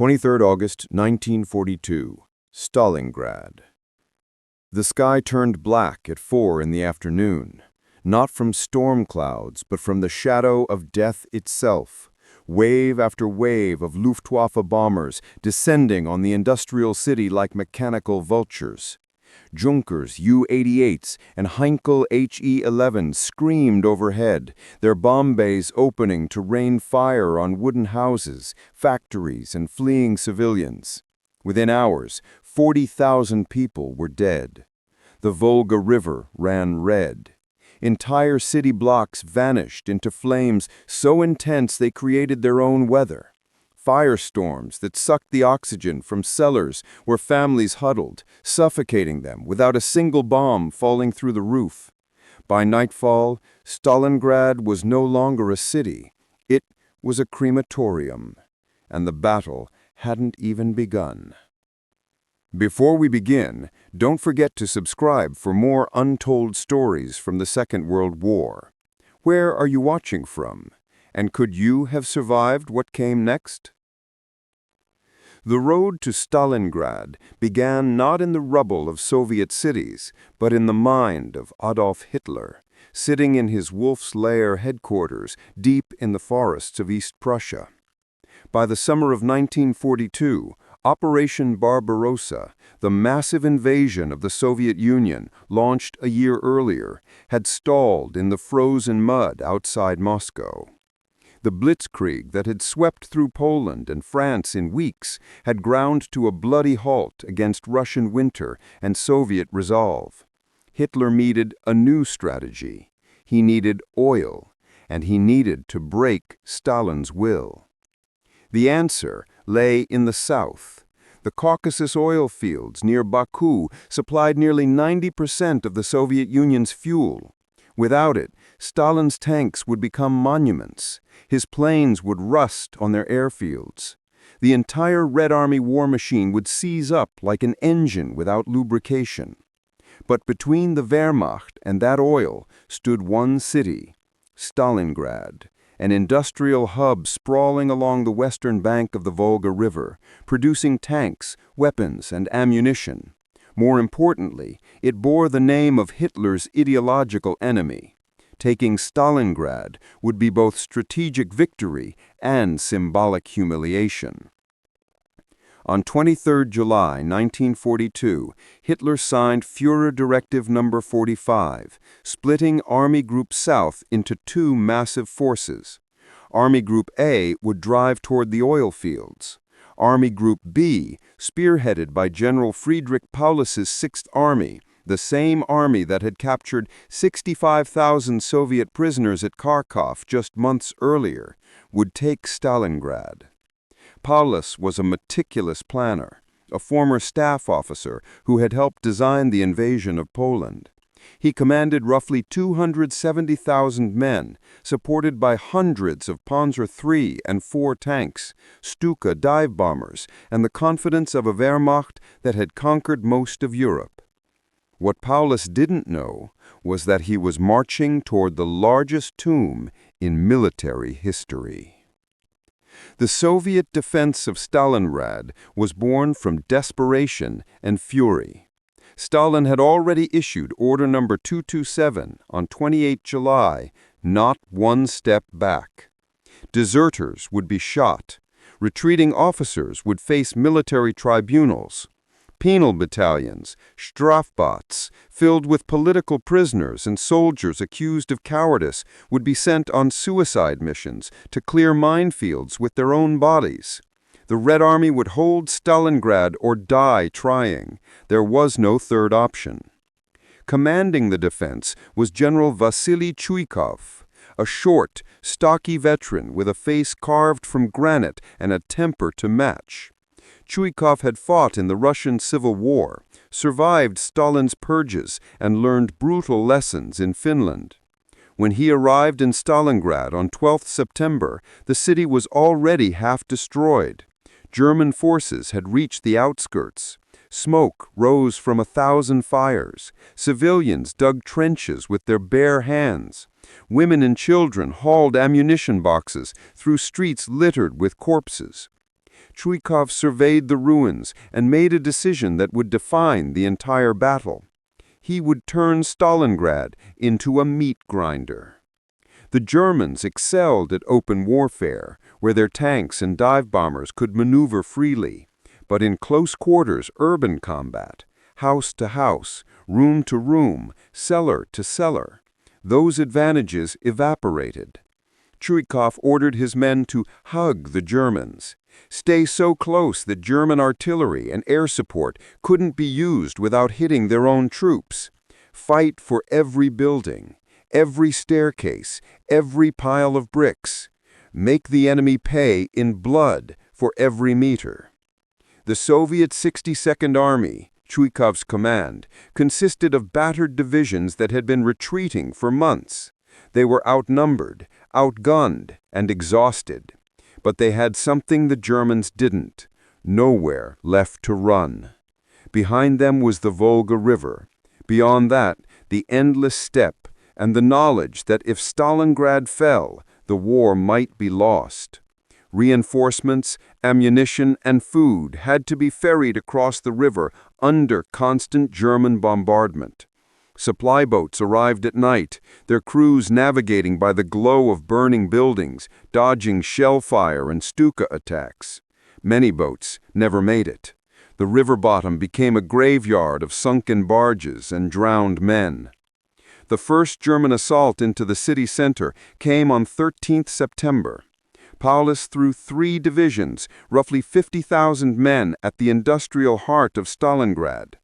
23rd August 1942, Stalingrad. The sky turned black at 4 in the afternoon, not from storm clouds, but from the shadow of death itself. Wave after wave of Luftwaffe bombers descending on the industrial city like mechanical vultures. Junkers U-88s and Heinkel HE-11s screamed overhead, their bomb bays opening to rain fire on wooden houses, factories, and fleeing civilians. Within hours, 40,000 people were dead. The Volga River ran red. Entire city blocks vanished into flames so intense they created their own weather. Firestorms that sucked the oxygen from cellars where families huddled, suffocating them without a single bomb falling through the roof. By nightfall, Stalingrad was no longer a city. It was a crematorium, and the battle hadn't even begun. Before we begin, don't forget to subscribe for more untold stories from the Second World War. Where are you watching from? And could you have survived what came next? The road to Stalingrad began not in the rubble of Soviet cities, but in the mind of Adolf Hitler, sitting in his Wolf's Lair headquarters deep in the forests of East Prussia. By the summer of 1942, Operation Barbarossa, the massive invasion of the Soviet Union launched a year earlier, had stalled in the frozen mud outside Moscow. The blitzkrieg that had swept through Poland and France in weeks had ground to a bloody halt against Russian winter and Soviet resolve. Hitler needed a new strategy. He needed oil, and he needed to break Stalin's will. The answer lay in the south. The Caucasus oil fields near Baku supplied nearly 90% of the Soviet Union's fuel. Without it, Stalin's tanks would become monuments. His planes would rust on their airfields. The entire Red Army war machine would seize up like an engine without lubrication. But between the Wehrmacht and that oil stood one city, Stalingrad, an industrial hub sprawling along the western bank of the Volga River, producing tanks, weapons, and ammunition. More importantly, it bore the name of Hitler's ideological enemy. Taking Stalingrad would be both strategic victory and symbolic humiliation. On 23 July 1942, Hitler signed Führer Directive No. 45, splitting Army Group South into two massive forces. Army Group A would drive toward the oil fields. Army Group B, spearheaded by General Friedrich Paulus's Sixth Army, the same army that had captured 65,000 Soviet prisoners at Kharkov just months earlier, would take Stalingrad. Paulus was a meticulous planner, a former staff officer who had helped design the invasion of Poland. He commanded roughly 270,000 men, supported by hundreds of Panzer III and IV tanks, Stuka dive bombers, and the confidence of a Wehrmacht that had conquered most of Europe. What Paulus didn't know was that he was marching toward the largest tomb in military history. The Soviet defense of Stalingrad was born from desperation and fury. Stalin had already issued Order No. 227 on 28 July, not one step back. Deserters would be shot. Retreating officers would face military tribunals. Penal battalions, Strafbats, filled with political prisoners and soldiers accused of cowardice, would be sent on suicide missions to clear minefields with their own bodies. The Red Army would hold Stalingrad or die trying. There was no third option. Commanding the defense was General Vasily Chuikov, a short, stocky veteran with a face carved from granite and a temper to match. Chuikov had fought in the Russian Civil War, survived Stalin's purges, and learned brutal lessons in Finland. When he arrived in Stalingrad on 12 September, the city was already half destroyed. German forces had reached the outskirts. Smoke rose from 1,000 fires. Civilians dug trenches with their bare hands. Women and children hauled ammunition boxes through streets littered with corpses. Chuikov surveyed the ruins and made a decision that would define the entire battle. He would turn Stalingrad into a meat grinder. The Germans excelled at open warfare, where their tanks and dive bombers could maneuver freely. But in close quarters urban combat, house to house, room to room, cellar to cellar, those advantages evaporated. Chuikov ordered his men to hug the Germans, stay so close that German artillery and air support couldn't be used without hitting their own troops, fight for every building, every staircase, every pile of bricks, make the enemy pay in blood for every meter. The Soviet 62nd Army, Chuikov's command, consisted of battered divisions that had been retreating for months. They were outnumbered, outgunned, and exhausted. But they had something the Germans didn't: nowhere left to run. Behind them was the Volga River. Beyond that, the endless steppe, and the knowledge that if Stalingrad fell, the war might be lost. Reinforcements, ammunition, and food had to be ferried across the river under constant German bombardment. Supply boats arrived at night, their crews navigating by the glow of burning buildings, dodging shell fire and Stuka attacks. Many boats never made it. The river bottom became a graveyard of sunken barges and drowned men. The first German assault into the city center came on 13th September. Paulus threw 3 divisions, roughly 50,000 men, at the industrial heart of Stalingrad.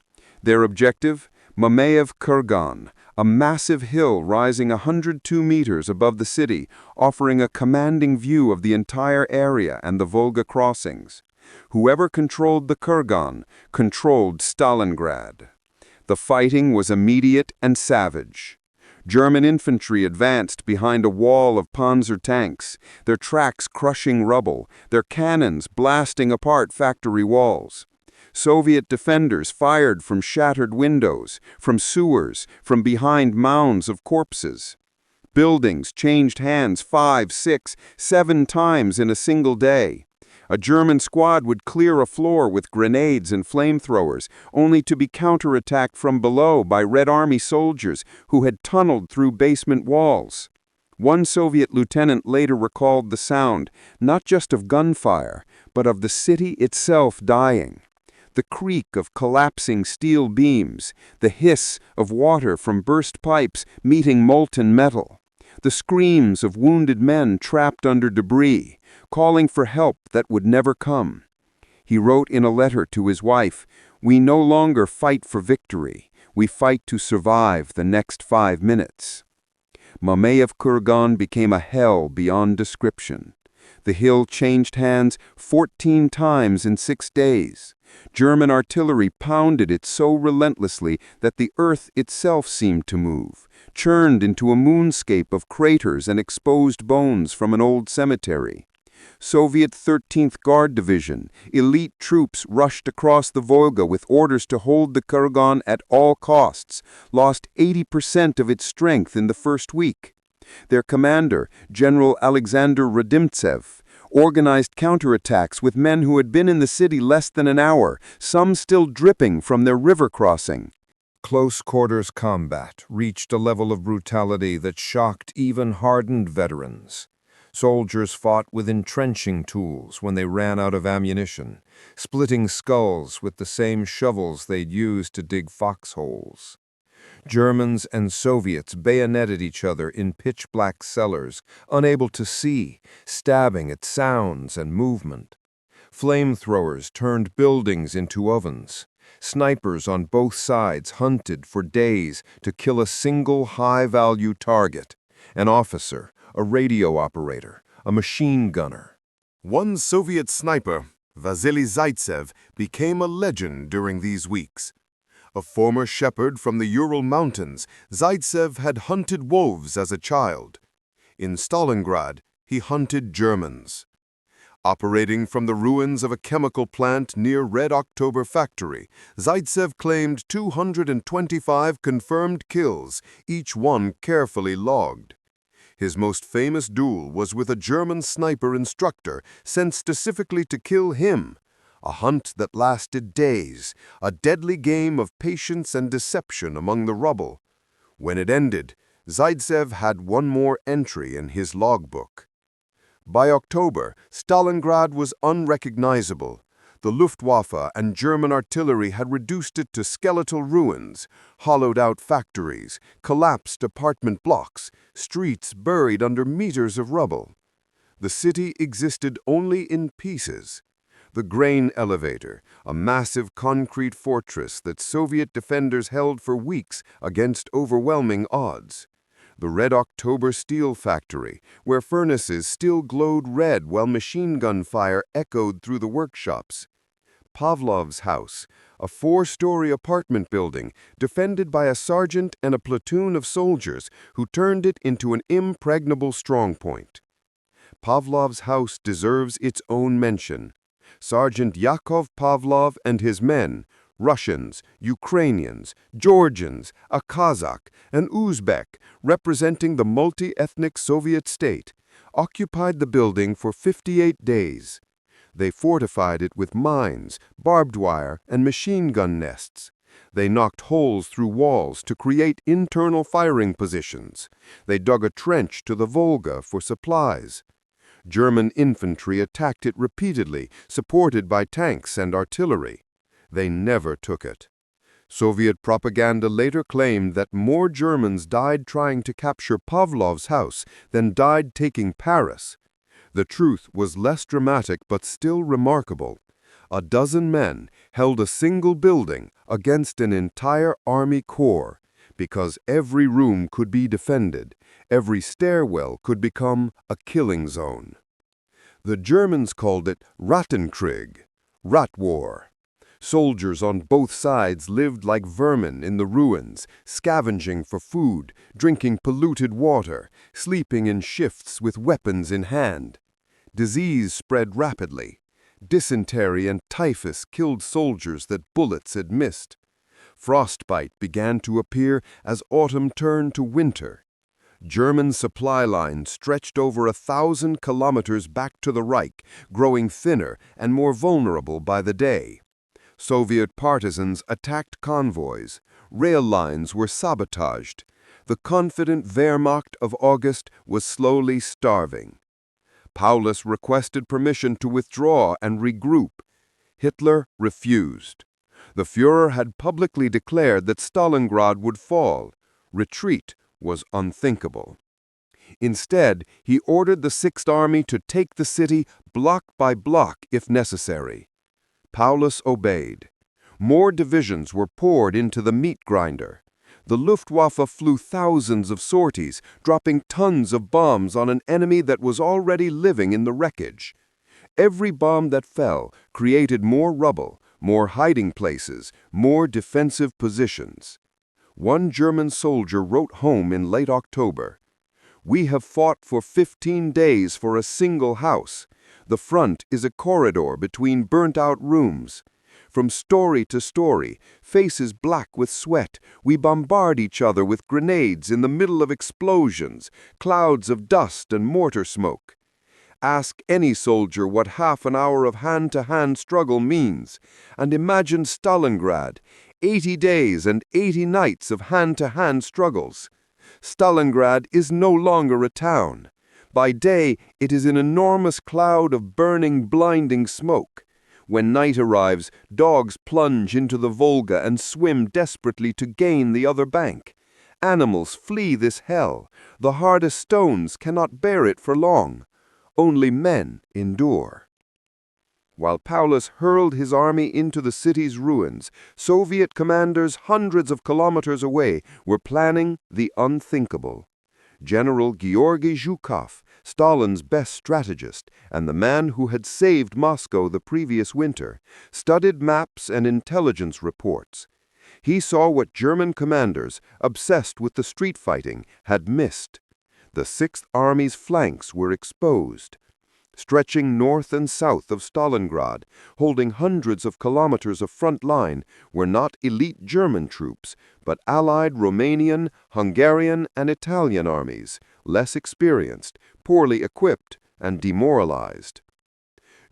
Their objective? Mamayev Kurgan, a massive hill rising 102 meters above the city, offering a commanding view of the entire area and the Volga crossings. Whoever controlled the Kurgan controlled Stalingrad. The fighting was immediate and savage. German infantry advanced behind a wall of Panzer tanks, their tracks crushing rubble, their cannons blasting apart factory walls. Soviet defenders fired from shattered windows, from sewers, from behind mounds of corpses. Buildings changed hands 5, 6, 7 times in a single day. A German squad would clear a floor with grenades and flamethrowers, only to be counterattacked from below by Red Army soldiers who had tunneled through basement walls. One Soviet lieutenant later recalled the sound, not just of gunfire, but of the city itself dying. The creak of collapsing steel beams, the hiss of water from burst pipes meeting molten metal, the screams of wounded men trapped under debris, calling for help that would never come. He wrote in a letter to his wife, "We no longer fight for victory. We fight to survive the next 5 minutes." Mamayev Kurgan became a hell beyond description. The hill changed hands 14 times in 6 days. German artillery pounded it so relentlessly that the earth itself seemed to move, churned into a moonscape of craters and exposed bones from an old cemetery. Soviet 13th Guard Division, elite troops rushed across the Volga with orders to hold the Kurgan at all costs, lost 80% of its strength in the first week. Their commander, General Alexander Radimtsev, organized counterattacks with men who had been in the city less than an hour, some still dripping from their river crossing. Close quarters combat reached a level of brutality that shocked even hardened veterans. Soldiers fought with entrenching tools when they ran out of ammunition, splitting skulls with the same shovels they'd used to dig foxholes. Germans and Soviets bayoneted each other in pitch-black cellars, unable to see, stabbing at sounds and movement. Flamethrowers turned buildings into ovens. Snipers on both sides hunted for days to kill a single high-value target: an officer, a radio operator, a machine gunner. One Soviet sniper, Vasily Zaitsev, became a legend during these weeks. A former shepherd from the Ural Mountains, Zaitsev had hunted wolves as a child. In Stalingrad, he hunted Germans. Operating from the ruins of a chemical plant near Red October factory, Zaitsev claimed 225 confirmed kills, each one carefully logged. His most famous duel was with a German sniper instructor sent specifically to kill him. A hunt that lasted days, a deadly game of patience and deception among the rubble. When it ended, Zaitsev had one more entry in his logbook. By October, Stalingrad was unrecognizable. The Luftwaffe and German artillery had reduced it to skeletal ruins, hollowed-out factories, collapsed apartment blocks, streets buried under meters of rubble. The city existed only in pieces. The grain elevator, a massive concrete fortress that Soviet defenders held for weeks against overwhelming odds. The Red October steel factory, where furnaces still glowed red while machine gun fire echoed through the workshops. Pavlov's house, a 4-story apartment building defended by a sergeant and a platoon of soldiers who turned it into an impregnable strongpoint. Pavlov's house deserves its own mention. Sergeant Yakov Pavlov and his men, Russians, Ukrainians, Georgians, a Kazakh, an Uzbek, representing the multi-ethnic Soviet state, occupied the building for 58 days. They fortified it with mines, barbed wire, and machine gun nests. They knocked holes through walls to create internal firing positions. They dug a trench to the Volga for supplies. German infantry attacked it repeatedly, supported by tanks and artillery. They never took it. Soviet propaganda later claimed that more Germans died trying to capture Pavlov's house than died taking Paris. The truth was less dramatic but still remarkable. A dozen men held a single building against an entire army corps, because every room could be defended, every stairwell could become a killing zone. The Germans called it Rattenkrieg, rat war. Soldiers on both sides lived like vermin in the ruins, scavenging for food, drinking polluted water, sleeping in shifts with weapons in hand. Disease spread rapidly. Dysentery and typhus killed soldiers that bullets had missed. Frostbite began to appear as autumn turned to winter. German supply lines stretched over 1,000 kilometers back to the Reich, growing thinner and more vulnerable by the day. Soviet partisans attacked convoys. Rail lines were sabotaged. The confident Wehrmacht of August was slowly starving. Paulus requested permission to withdraw and regroup. Hitler refused. The Führer had publicly declared that Stalingrad would fall. Retreat was unthinkable. Instead, he ordered the Sixth Army to take the city block by block if necessary. Paulus obeyed. More divisions were poured into the meat grinder. The Luftwaffe flew thousands of sorties, dropping tons of bombs on an enemy that was already living in the wreckage. Every bomb that fell created more rubble, more hiding places, more defensive positions. One German soldier wrote home in late October, "We have fought for 15 days for a single house. The front is a corridor between burnt-out rooms. From story to story, faces black with sweat, we bombard each other with grenades in the middle of explosions, clouds of dust and mortar smoke. Ask any soldier what half an hour of hand-to-hand struggle means, and imagine Stalingrad, 80 days and 80 nights of hand-to-hand struggles. Stalingrad is no longer a town. By day, it is an enormous cloud of burning, blinding smoke. When night arrives, dogs plunge into the Volga and swim desperately to gain the other bank. Animals flee this hell. The hardest stones cannot bear it for long. Only men endure." While Paulus hurled his army into the city's ruins, Soviet commanders hundreds of kilometers away were planning the unthinkable. General Georgy Zhukov, Stalin's best strategist and the man who had saved Moscow the previous winter, studied maps and intelligence reports. He saw what German commanders, obsessed with the street fighting, had missed. The Sixth Army's flanks were exposed. Stretching north and south of Stalingrad, holding hundreds of kilometers of front line, were not elite German troops, but allied Romanian, Hungarian, and Italian armies, less experienced, poorly equipped, and demoralized.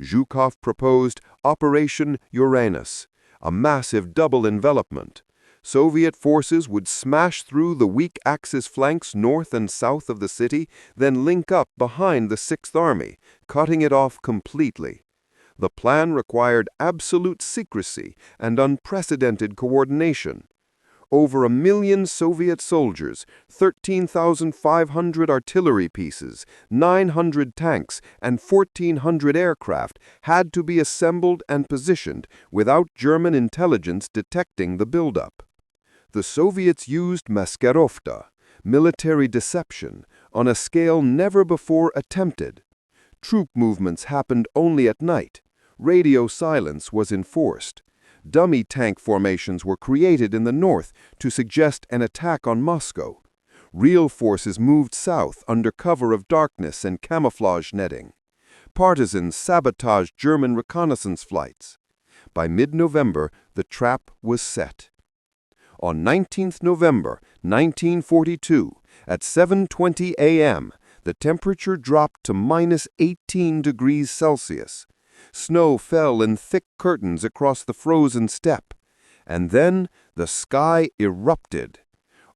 Zhukov proposed Operation Uranus, a massive double envelopment. Soviet forces would smash through the weak Axis flanks north and south of the city, then link up behind the Sixth Army, cutting it off completely. The plan required absolute secrecy and unprecedented coordination. Over 1 million Soviet soldiers, 13,500 artillery pieces, 900 tanks, and 1,400 aircraft had to be assembled and positioned without German intelligence detecting the buildup. The Soviets used maskerovka, military deception, on a scale never before attempted. Troop movements happened only at night. Radio silence was enforced. Dummy tank formations were created in the north to suggest an attack on Moscow. Real forces moved south under cover of darkness and camouflage netting. Partisans sabotaged German reconnaissance flights. By mid-November, the trap was set. On 19th November 1942, at 7:20 a.m., the temperature dropped to -18 degrees Celsius. Snow fell in thick curtains across the frozen steppe. And then the sky erupted.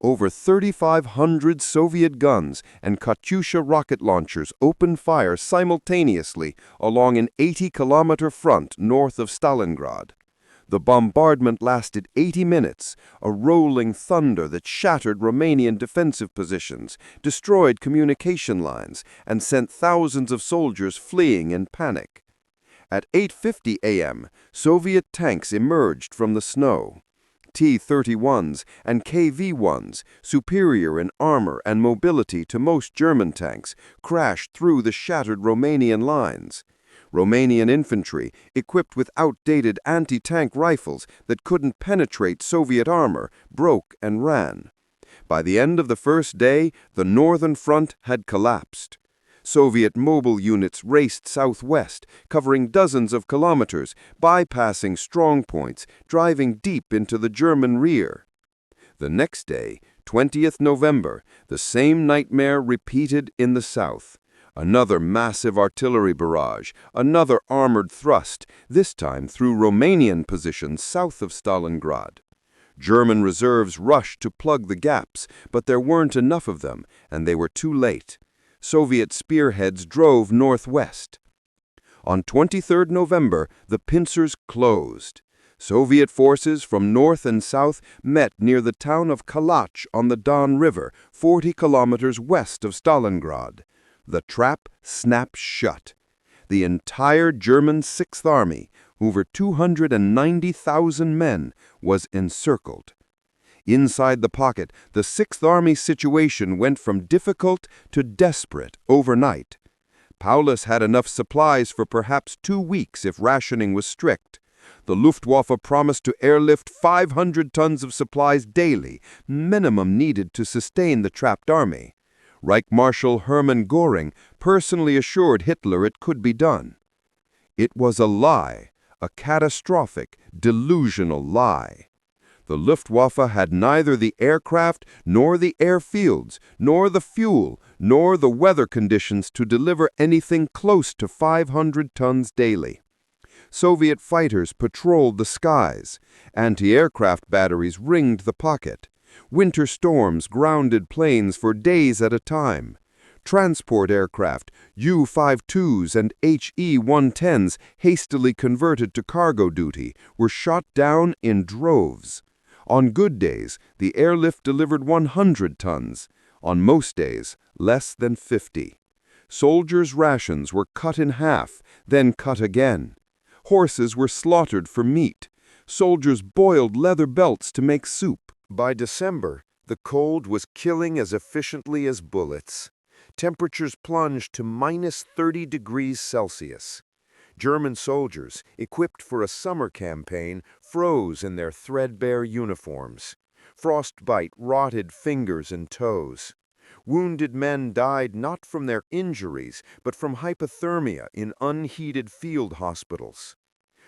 Over 3,500 Soviet guns and Katyusha rocket launchers opened fire simultaneously along an 80-kilometer front north of Stalingrad. The bombardment lasted 80 minutes, a rolling thunder that shattered Romanian defensive positions, destroyed communication lines, and sent thousands of soldiers fleeing in panic. At 8:50 a.m., Soviet tanks emerged from the snow. T-31s and KV-1s, superior in armor and mobility to most German tanks, crashed through the shattered Romanian lines. Romanian infantry, equipped with outdated anti-tank rifles that couldn't penetrate Soviet armor, broke and ran. By the end of the first day, the northern front had collapsed. Soviet mobile units raced southwest, covering dozens of kilometers, bypassing strong points, driving deep into the German rear. The next day, 20th November, the same nightmare repeated in the south. Another massive artillery barrage, another armored thrust, this time through Romanian positions south of Stalingrad. German reserves rushed to plug the gaps, but there weren't enough of them, and they were too late. Soviet spearheads drove northwest. On 23rd November, the pincers closed. Soviet forces from north and south met near the town of Kalach on the Don River, 40 kilometers west of Stalingrad. The trap snapped shut. The entire German Sixth Army, over 290,000 men, was encircled. Inside the pocket, the Sixth Army's situation went from difficult to desperate overnight. Paulus had enough supplies for perhaps 2 weeks if rationing was strict. The Luftwaffe promised to airlift 500 tons of supplies daily, minimum needed to sustain the trapped army. Reich Marshal Hermann Göring personally assured Hitler it could be done. It was a lie, a catastrophic, delusional lie. The Luftwaffe had neither the aircraft, nor the airfields, nor the fuel, nor the weather conditions to deliver anything close to 500 tons daily. Soviet fighters patrolled the skies. Anti-aircraft batteries ringed the pocket. Winter storms grounded planes for days at a time. Transport aircraft, U-52s and HE-110s hastily converted to cargo duty, were shot down in droves. On good days, the airlift delivered 100 tons. On most days, less than 50. Soldiers' rations were cut in half, then cut again. Horses were slaughtered for meat. Soldiers boiled leather belts to make soup. By December, the cold was killing as efficiently as bullets. Temperatures plunged to -30 degrees Celsius. German soldiers, equipped for a summer campaign, froze in their threadbare uniforms. Frostbite rotted fingers and toes. Wounded men died not from their injuries, but from hypothermia in unheated field hospitals.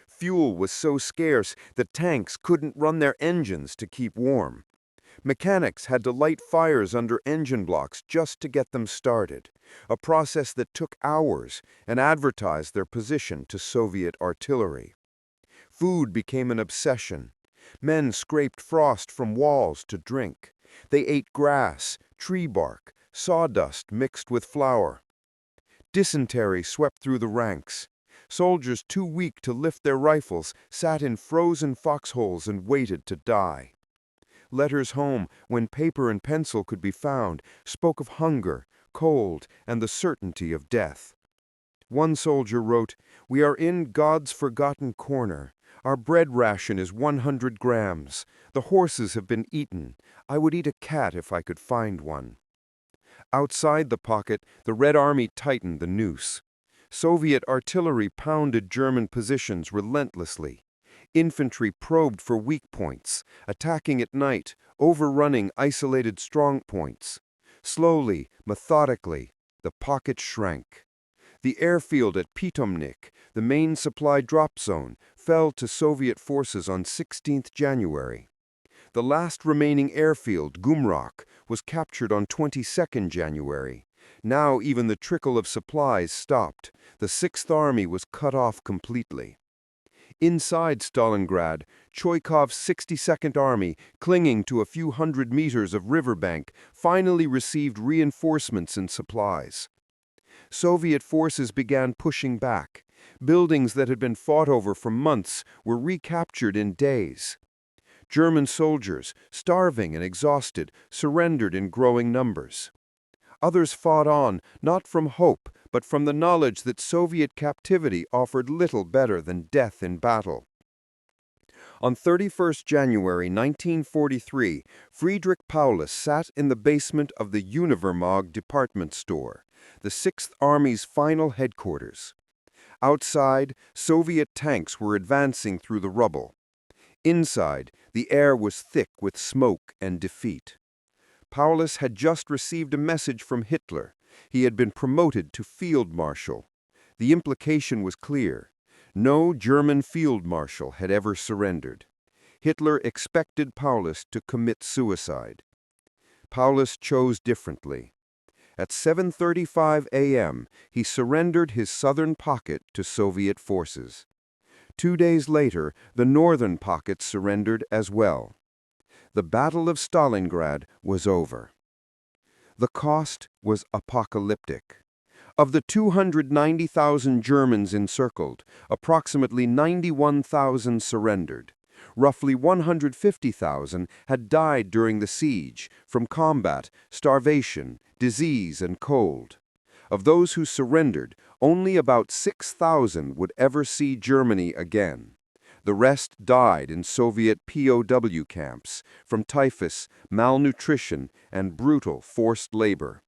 Fuel was so scarce that tanks couldn't run their engines to keep warm. Mechanics had to light fires under engine blocks just to get them started, a process that took hours and advertised their position to Soviet artillery. Food became an obsession. Men scraped frost from walls to drink. They ate grass, tree bark, sawdust mixed with flour. Dysentery swept through the ranks. Soldiers too weak to lift their rifles sat in frozen foxholes and waited to die. Letters home, when paper and pencil could be found, spoke of hunger, cold, and the certainty of death. One soldier wrote, "We are in God's forgotten corner. Our bread ration is 100 grams. The horses have been eaten. I would eat a cat if I could find one." Outside the pocket, the Red Army tightened the noose. Soviet artillery pounded German positions relentlessly. Infantry probed for weak points, attacking at night, overrunning isolated strong points. Slowly, methodically, the pocket shrank. The airfield at Pitomnik, the main supply drop zone, fell to Soviet forces on 16th January. The last remaining airfield, Gumrak, was captured on 22nd January. Now even the trickle of supplies stopped. The Sixth Army was cut off completely. Inside Stalingrad, Choikov's 62nd Army, clinging to a few hundred meters of riverbank, finally received reinforcements and supplies. Soviet forces began pushing back. Buildings that had been fought over for months were recaptured in days. German soldiers, starving and exhausted, surrendered in growing numbers. Others fought on, not from hope, but from the knowledge that Soviet captivity offered little better than death in battle. On 31st January 1943, Friedrich Paulus sat in the basement of the Univermag department store, the Sixth Army's final headquarters. Outside, Soviet tanks were advancing through the rubble. Inside, the air was thick with smoke and defeat. Paulus had just received a message from Hitler. He had been promoted to field marshal. The implication was clear. No German field marshal had ever surrendered. Hitler expected Paulus to commit suicide. Paulus chose differently. At 7:35 a.m., he surrendered his southern pocket to Soviet forces. 2 days later, the northern pocket surrendered as well. The Battle of Stalingrad was over. The cost was apocalyptic. Of the 290,000 Germans encircled, approximately 91,000 surrendered. Roughly 150,000 had died during the siege from combat, starvation, disease, and cold. Of those who surrendered, only about 6,000 would ever see Germany again. The rest died in Soviet POW camps from typhus, malnutrition, and brutal forced labor.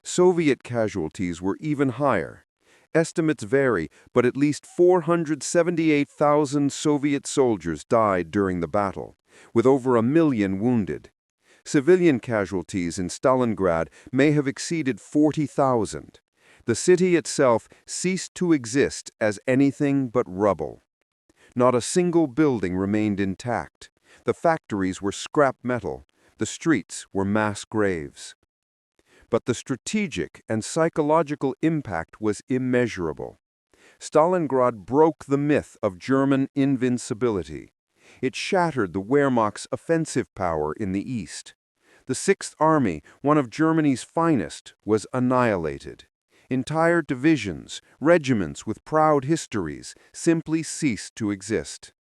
Soviet casualties were even higher. Estimates vary, but at least 478,000 Soviet soldiers died during the battle, with over 1 million wounded. Civilian casualties in Stalingrad may have exceeded 40,000. The city itself ceased to exist as anything but rubble. Not a single building remained intact. The factories were scrap metal. The streets were mass graves. But the strategic and psychological impact was immeasurable. Stalingrad broke the myth of German invincibility. It shattered the Wehrmacht's offensive power in the east. The Sixth Army, one of Germany's finest, was annihilated. Entire divisions, regiments with proud histories, simply ceased to exist.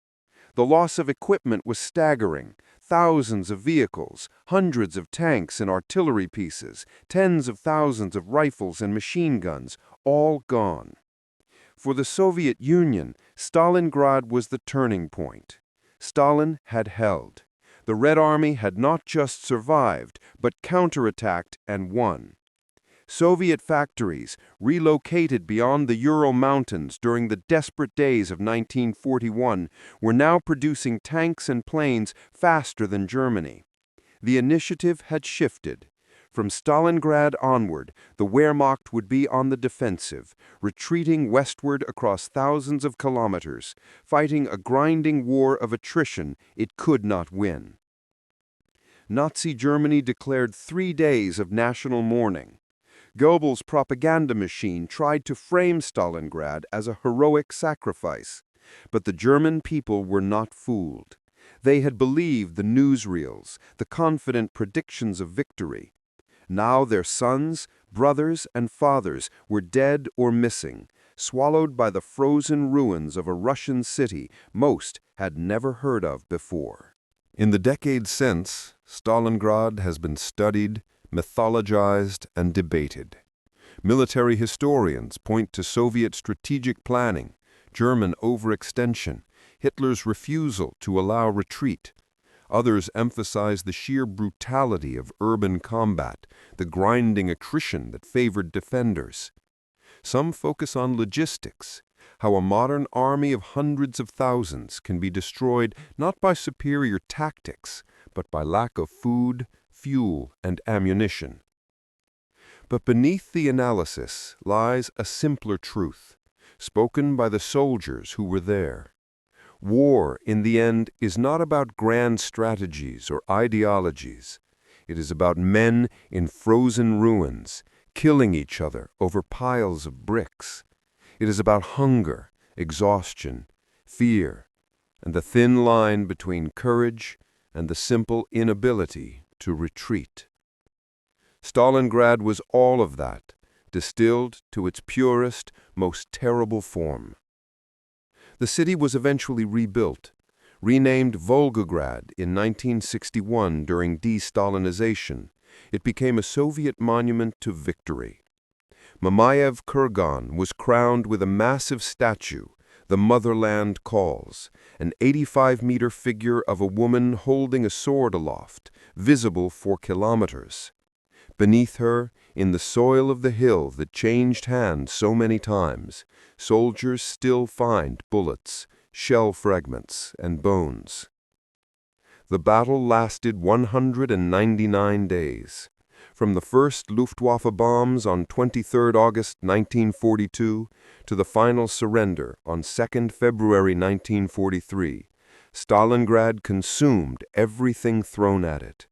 The loss of equipment was staggering. Thousands of vehicles, hundreds of tanks and artillery pieces, tens of thousands of rifles and machine guns, all gone. For the Soviet Union, Stalingrad was the turning point. Stalin had held. The Red Army had not just survived, but counterattacked and won. Soviet factories, relocated beyond the Ural Mountains during the desperate days of 1941, were now producing tanks and planes faster than Germany. The initiative had shifted. From Stalingrad onward, the Wehrmacht would be on the defensive, retreating westward across thousands of kilometers, fighting a grinding war of attrition it could not win. Nazi Germany declared 3 days of national mourning. Goebbels' propaganda machine tried to frame Stalingrad as a heroic sacrifice, but the German people were not fooled. They had believed the newsreels, the confident predictions of victory. Now their sons, brothers, and fathers were dead or missing, swallowed by the frozen ruins of a Russian city most had never heard of before. In the decades since, Stalingrad has been studied, mythologized, and debated. Military historians point to Soviet strategic planning, German overextension, Hitler's refusal to allow retreat. Others emphasize the sheer brutality of urban combat, the grinding attrition that favored defenders. Some focus on logistics, how a modern army of hundreds of thousands can be destroyed not by superior tactics, but by lack of food, fuel, and ammunition. But beneath the analysis lies a simpler truth, spoken by the soldiers who were there. War, in the end, is not about grand strategies or ideologies. It is about men in frozen ruins, killing each other over piles of bricks. It is about hunger, exhaustion, fear, and the thin line between courage and the simple inability to retreat. Stalingrad was all of that, distilled to its purest, most terrible form. The city was eventually rebuilt, renamed Volgograd in 1961 during de-Stalinization. It became a Soviet monument to victory. Mamayev Kurgan was crowned with a massive statue, The Motherland Calls, an 85-meter figure of a woman holding a sword aloft, visible for kilometers. Beneath her, in the soil of the hill that changed hands so many times, soldiers still find bullets, shell fragments, and bones. The battle lasted 199 days. From the first Luftwaffe bombs on 23 August 1942 to the final surrender on 2 February 1943, Stalingrad consumed everything thrown at it.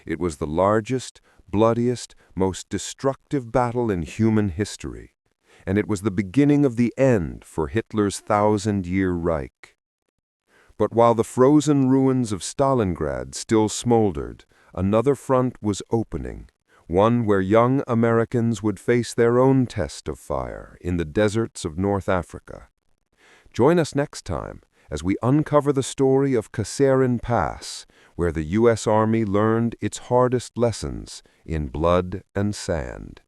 It was the largest, bloodiest, most destructive battle in human history, and it was the beginning of the end for Hitler's 1,000-year Reich. But while the frozen ruins of Stalingrad still smoldered, another front was opening, one where young Americans would face their own test of fire in the deserts of North Africa. Join us next time as we uncover the story of Kasserine Pass, where the U.S. Army learned its hardest lessons in blood and sand.